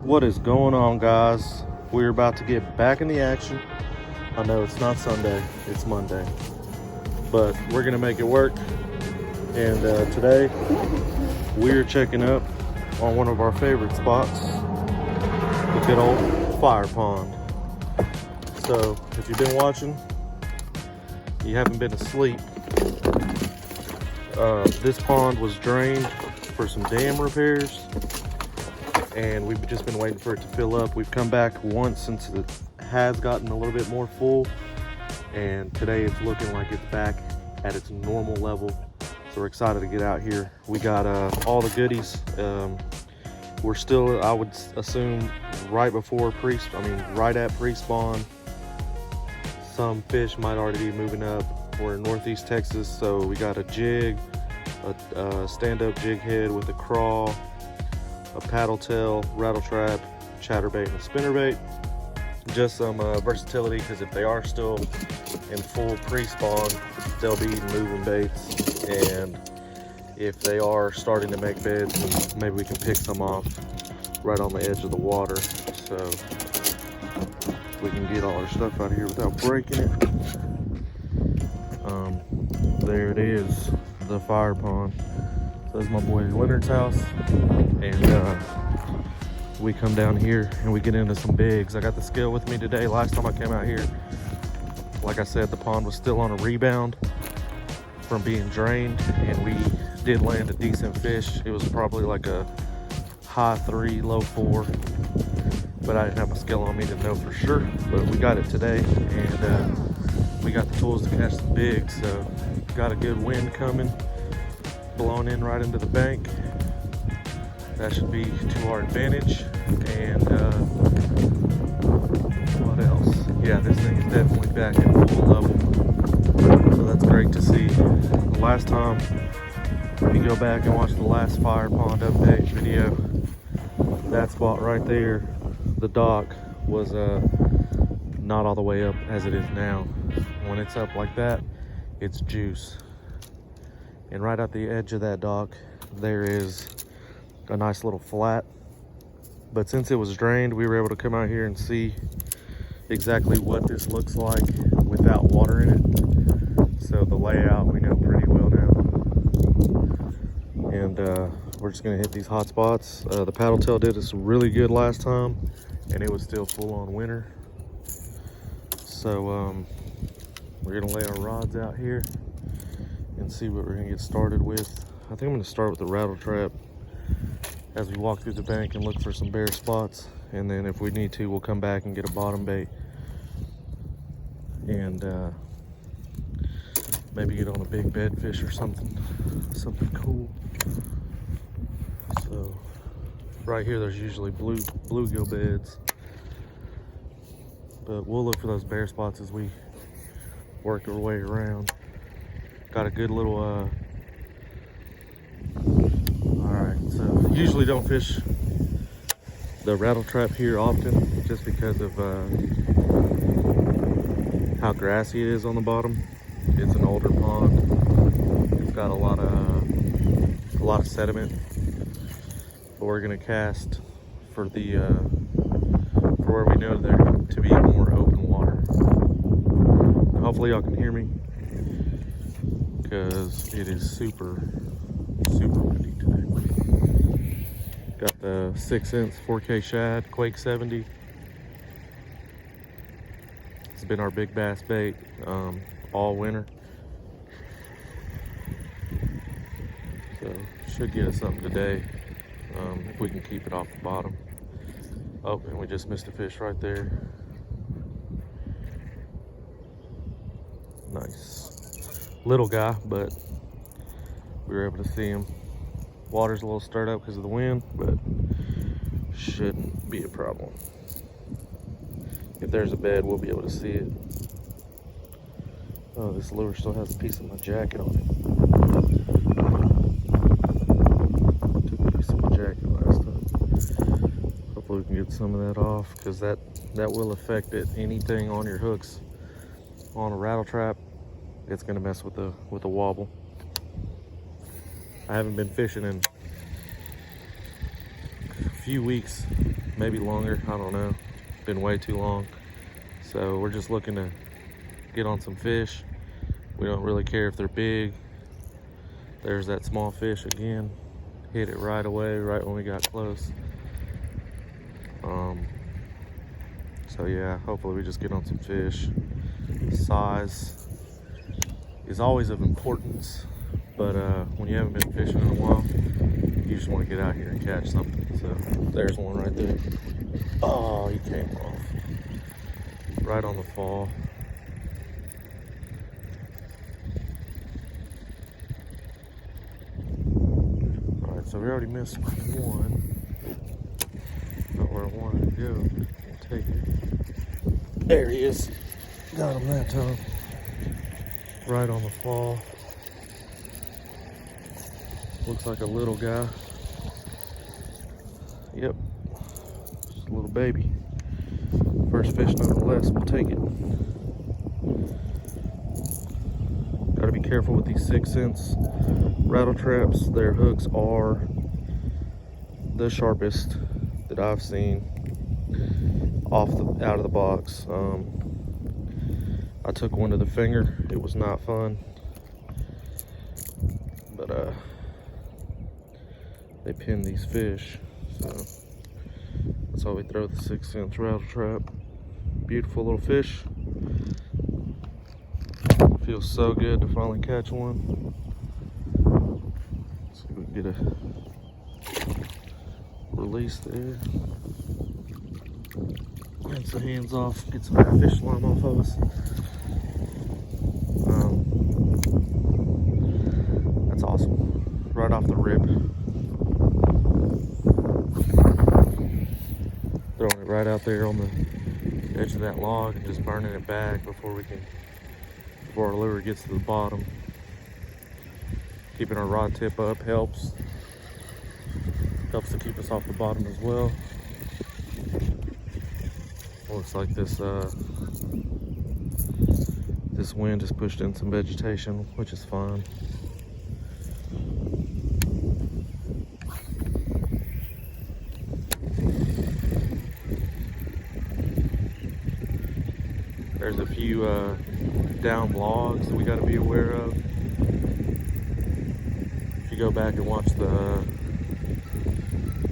What is going on, guys? We're about to get back in the action. I know it's not Sunday, it's Monday, but we're gonna make it work. And today we're checking up on one of our favorite spots, the good old fire pond. So if you've been watching, you haven't been asleep. This pond was drained for some dam repairs, and we've just been waiting for it to fill up. We've come back once since it has gotten a little bit more full, and today it's looking like it's back at its normal level. So we're excited to get out here. We got all the goodies. We're still, I would assume, right at pre-spawn. Some fish might already be moving up. We're in Northeast Texas, so we got a jig, a stand-up jig head with a crawl, a paddle tail, rattle trap, chatterbait, and a spinnerbait. Just some versatility, because if they are still in full pre-spawn, they'll be moving baits, and if they are starting to make beds, then maybe we can pick some off right on the edge of the water, so we can get all our stuff out of here without breaking it. There it is, the fire pond. So that's my boy Leonard's house, and we come down here and we get into some bigs. I got the scale with me today. Last time I came out here, like I said, the pond was still on a rebound from being drained, and we did land a decent fish. It was probably like a high 3, low 4, but I didn't have my scale on me to know for sure. But we got it today, and we got the tools to catch some bigs. So got a good wind coming, blowing in right into the bank. That should be to our advantage. And what else? Yeah, this thing is definitely back at full level, so that's great to see. The last time, if you go back and watch the last fire pond update video, that spot right there, the dock, was not all the way up as it is now. When it's up like that, it's juice. And right at the edge of that dock, there is a nice little flat. But since it was drained, we were able to come out here and see exactly what this looks like without water in it. So the layout we know pretty well now. And we're just gonna hit these hot spots. The paddle tail did us really good last time, and it was still full on winter. So we're gonna lay our rods out here and see what we're gonna get started with. I think I'm gonna start with the rattle trap as we walk through the bank and look for some bare spots, and then if we need to, we'll come back and get a bottom bait and maybe get on a big bed fish or something cool. So right here there's usually bluegill beds, but we'll look for those bare spots as we work our way around. Got a good little alright, so usually don't fish the rattle trap here often, just because of how grassy it is on the bottom. It's an older pond. It's got a lot of sediment. But we're gonna cast for the for where we know there to be more open water. Now, hopefully y'all can hear me, because it is super windy today. Got the 6-inch 4K shad, Quake 70. It's been our big bass bait all winter. So should get us something today if we can keep it off the bottom. Oh, and we just missed a fish right there. Nice. Little guy, but we were able to see him. Water's a little stirred up because of the wind, but shouldn't be a problem. If there's a bed, we'll be able to see it. Oh, this lure still has a piece of my jacket on it. Took a piece of my jacket last time. Hopefully we can get some of that off, because that will affect it. Anything on your hooks on a rattle trap, it's gonna mess with the wobble. I haven't been fishing in a few weeks maybe longer, I don't know. Been way too long. So we're just looking to get on some fish. We don't really care if they're big. There's that small fish again. Hit it right away, right when we got close. So yeah, hopefully we just get on some fish. Size is always of importance, but when you haven't been fishing in a while, you just want to get out here and catch something. So there's one right there. Oh, he came off right on the fall. All right, so we already missed one. Not where I wanted to go. I'll take it. There he is. Got him that time. Right on the fall. Looks like a little guy. Yep. Just a little baby. First fish nonetheless. We'll take it. Gotta be careful with these 6 cents rattle traps. Their hooks are the sharpest that I've seen out of the box. I took one to the finger. It was not fun, but they pin these fish, so that's why we throw the 6 cents rattle trap. Beautiful little fish. Feels so good to finally catch one. See if we can get a release there. Rinse the hands off, get some of that fish slime off of us. That's awesome. Right off the rip. Throwing it right out there on the edge of that log and just burning it back before our lure gets to the bottom. Keeping our rod tip up helps to keep us off the bottom as well. Looks like this wind has pushed in some vegetation, which is fine. There's a few down logs that we got to be aware of. If you go back and watch the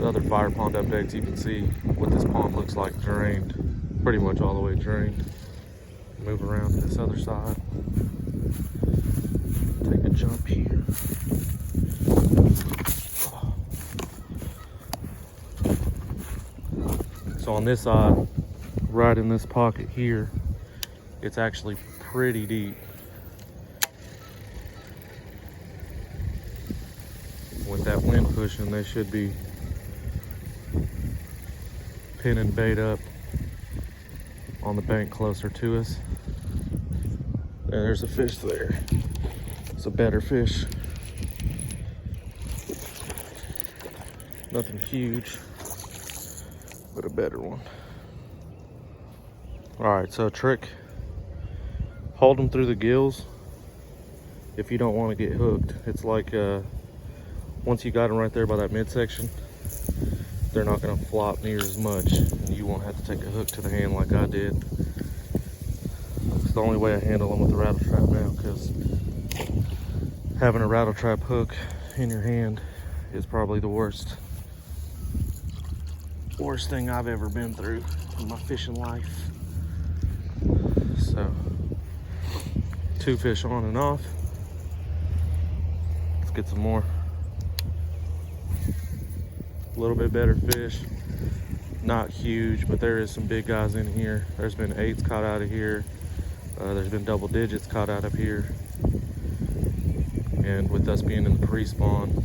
other fire pond updates, you can see what this pond looks like drained, pretty much all the way drained. Move around to this other side. Take a jump here. So on this side, right in this pocket here, it's actually pretty deep. With that wind pushing, they should be pinning bait up on the bank closer to us. There's a fish there. It's a better fish. Nothing huge, but a better one. All right, so trick, hold them through the gills if you don't want to get hooked. It's like once you got them right there by that midsection, they're not going to flop near as much, and you won't have to take a hook to the hand like I did. It's the only way I handle them with the rattle trap now, because having a rattle trap hook in your hand is probably the worst thing I've ever been through in my fishing life. So 2 fish on and off. Let's get some more. A little bit better fish, not huge, but there is some big guys in here. There's been 8s caught out of here. There's been double digits caught out of here. And with us being in the pre-spawn,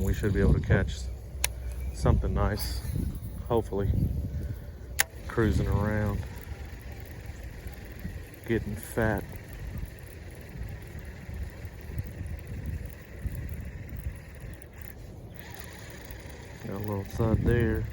we should be able to catch something nice, hopefully. Cruising around, getting fat. Got a little thud there.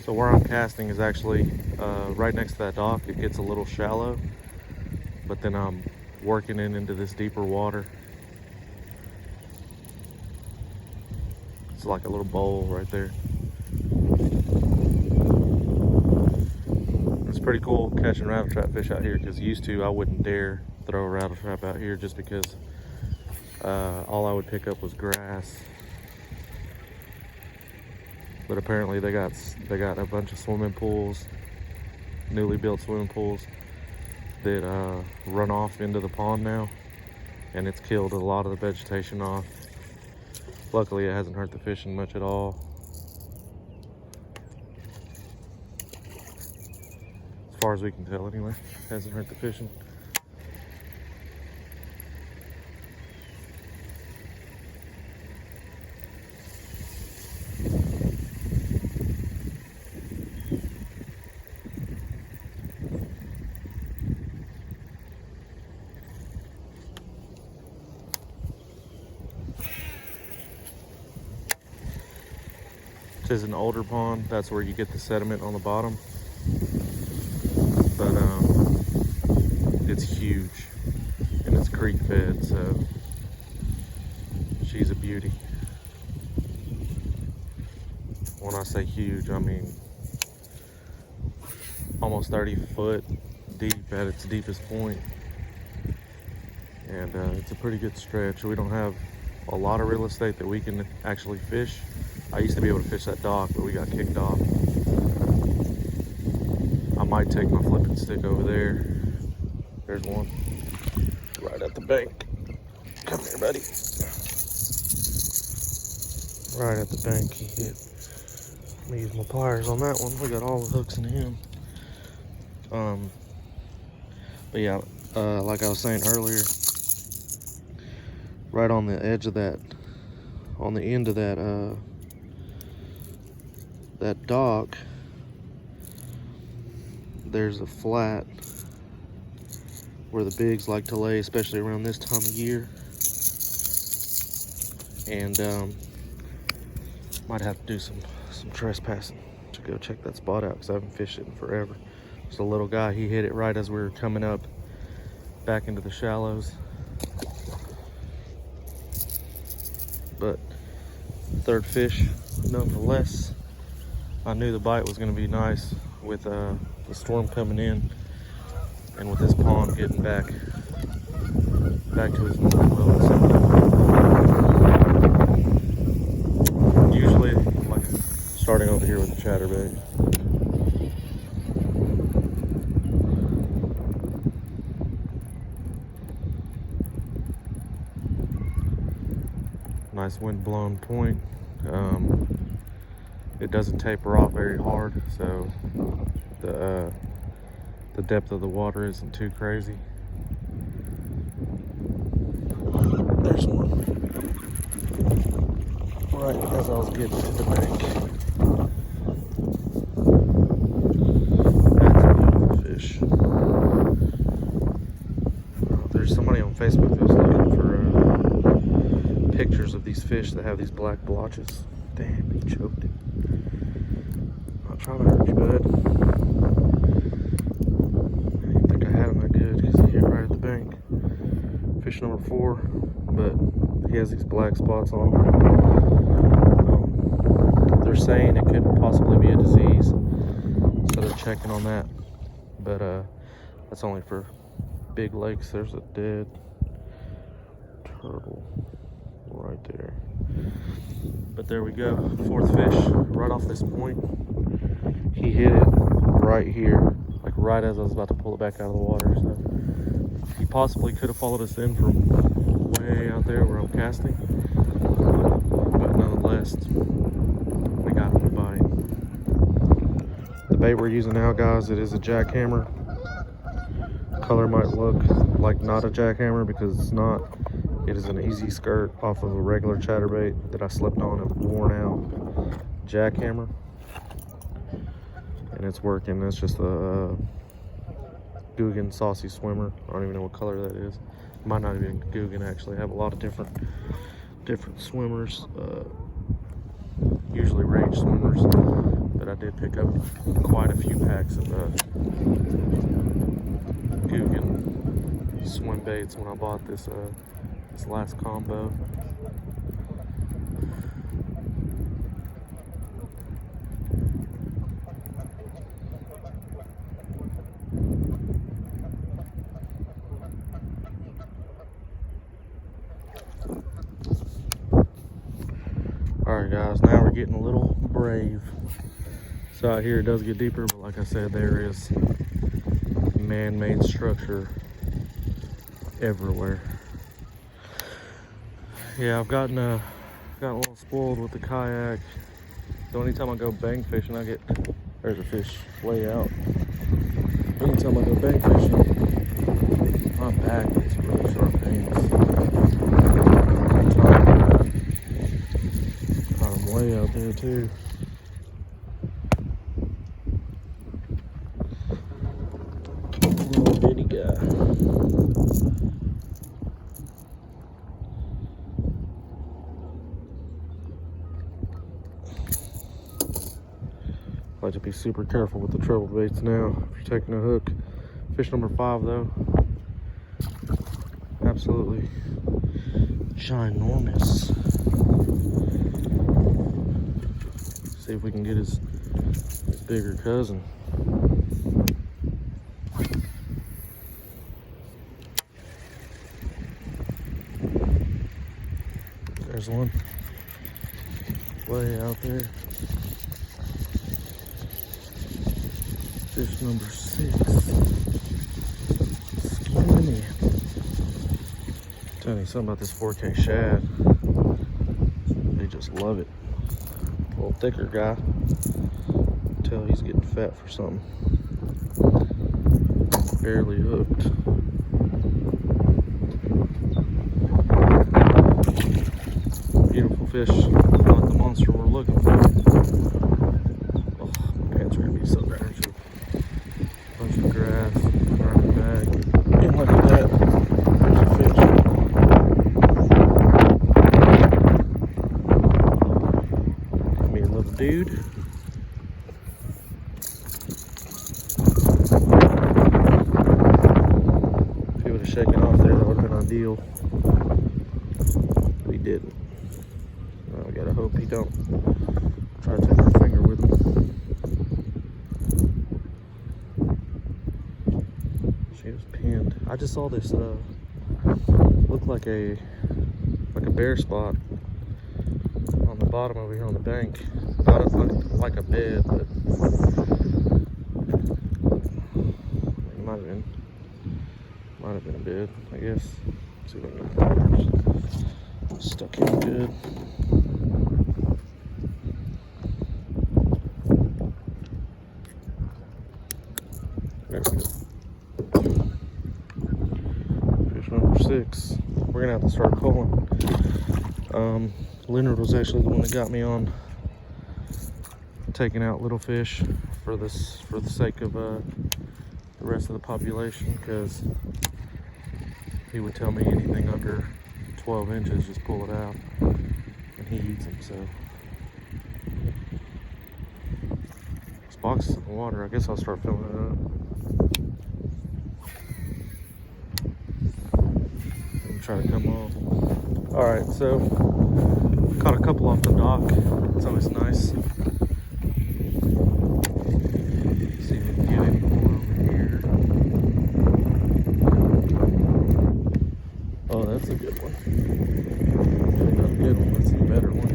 So where I'm casting is actually right next to that dock. It gets a little shallow, but then I'm working into this deeper water. It's like a little bowl right there. It's pretty cool catching rattle trap fish out here, because used to I wouldn't dare throw a rattle trap out here just because all I would pick up was grass. But apparently they got a bunch of swimming pools, newly built swimming pools that run off into the pond now, and it's killed a lot of the vegetation off. Luckily it hasn't hurt the fishing much at all. As far as we can tell anyway, it hasn't hurt the fishing. This is an older pond. That's where you get the sediment on the bottom. But it's huge and it's creek fed, so she's a beauty. When I say huge, I mean almost 30 foot deep at its deepest point. And it's a pretty good stretch. We don't have a lot of real estate that we can actually fish. I used to be able to fish that dock, but we got kicked off. I might take my flipping stick over there. There's one right at the bank. Come here, buddy. Right at the bank he hit. I'm gonna use my pliers on that one. We got all the hooks in him. But yeah, like I was saying earlier, right on the edge of that, on the end of that that dock, there's a flat where the bigs like to lay, especially around this time of year. And might have to do some trespassing to go check that spot out, because I haven't fished it in forever. Just a little guy, he hit it right as we were coming up back into the shallows. But third fish nonetheless. I knew the bite was going to be nice with the storm coming in, and with this pond getting back to its normal level. Usually, like starting over here with the chatterbait. Nice wind blown point. It doesn't taper off very hard, so the depth of the water isn't too crazy. There's one right as I was getting to the bank. That's a beautiful fish. There's somebody on Facebook that was looking for pictures of these fish that have these black blotches. Damn, he choked it. Not trying to hurt you, bud. I didn't think I had him that good because he hit right at the bank. Fish number 4, but he has these black spots on him. They're saying it could possibly be a disease, so they're checking on that. But that's only for big lakes. There's a dead turtle right there. But there we go, 4th fish right off this point. He hit it right here, like right as I was about to pull it back out of the water. So he possibly could have followed us in from way out there where I'm casting, but nonetheless, we got him to bite. The bait we're using now, guys, it is a jackhammer. Color might look like not a jackhammer because it's not. It is an easy skirt off of a regular chatterbait that I slipped on a worn out jackhammer, and it's working. It's just a Guggen saucy swimmer. I don't even know what color that is. It might not even be Guggen actually. I have a lot of different swimmers, usually range swimmers, but I did did pick up quite a few packs of Guggen swim baits when I bought this last combo. Alright guys, now we're getting a little brave. So out here it does get deeper, but like I said, there is man-made structure everywhere. Yeah, I've gotten a little spoiled with the kayak. So anytime I go bank fishing, there's a fish way out. Anytime I go bank fishing, my back gets really sharp pains. Caught him way out there too. Little bitty guy. I like to be super careful with the treble baits now. If you're taking a hook, fish number 5 though, absolutely ginormous. See if we can get his bigger cousin. There's one way out there. Fish number 6. Skinny. Telling you something about this 4K shad. They just love it. A little thicker guy. Tell he's getting fat for something. Barely hooked. Beautiful fish. Not the monster we're looking for. Oh, my pants are gonna be so dry. Bunch of grass, garbage bag, and look at that, there's a fish. Give me a little dude. If he would have shaken off there, that would have been ideal. But he didn't. Well, we gotta hope he don't try to take our finger with him. She was pinned. I just saw this look like a bare spot on the bottom over here on the bank. Not like a bed, but it might have been a bed, I guess. Let's see if I can stuck in good. There we go. Number 6. We're gonna have to start calling. Leonard was actually the one that got me on taking out little fish for the sake of the rest of the population, because he would tell me anything under 12 inches, just pull it out, and he eats them. So this box is in the water. I guess I'll start filling it up. Try to come on. All right, so caught a couple off the dock. It's always nice. Let's see if we can get any more over here. Oh, that's a good one. Maybe not a good one, that's a better one.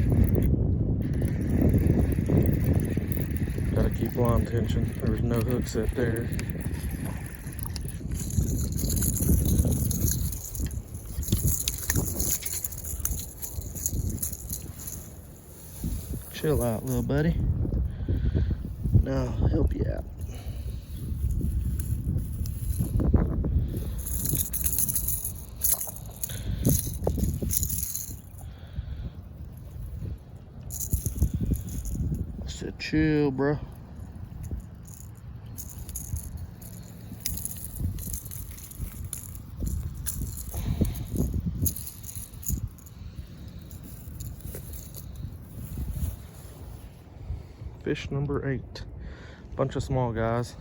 Gotta keep line tension. There was no hook set there. Chill out, little buddy. Now I'll help you out. I said chill, bro. Fish number 8. Bunch of small guys.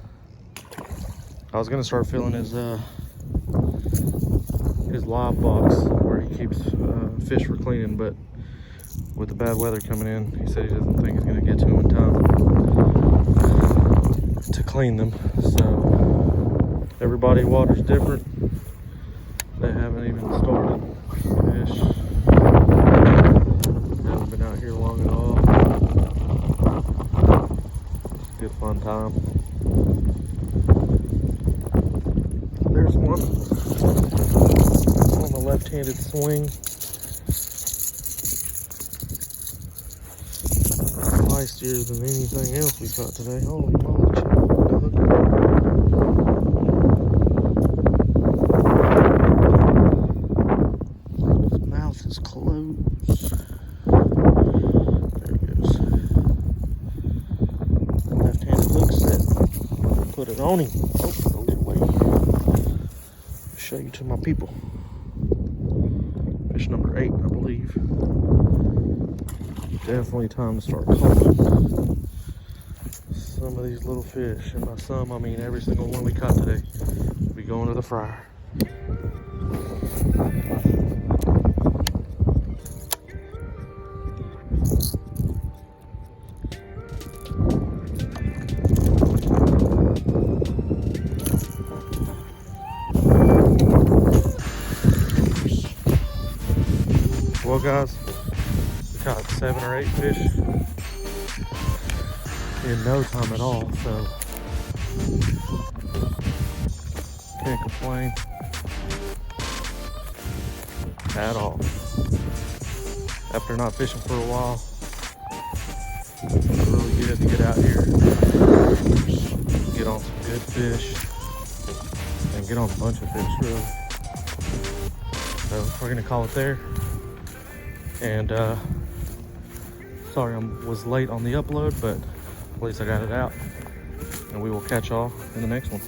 I was gonna start filling his live box where he keeps fish for cleaning, but with the bad weather coming in, he said he doesn't think he's gonna get to him in time to clean them. So everybody water's different. They haven't even started. Fish haven't been out here long at all. Good fun time. There's one on the left-handed swing. Feistier than anything else we caught today. Holy moly, his mouth is closed. There he goes. Left-handed hook set. Put it on him. Oh, goes away. Show you to my people. Fish number 8, I believe. Definitely time to start calling some of these little fish. And by some, I mean every single one we caught today will be going to the fryer. Well, guys, we caught 7 or 8 fish in no time at all, so can't complain at all. After not fishing for a while, it's really good to get out here, get on some good fish, and get on a bunch of fish, really. So we're gonna call it there. And sorry I was late on the upload, but at least I got it out, and we will catch y'all in the next one.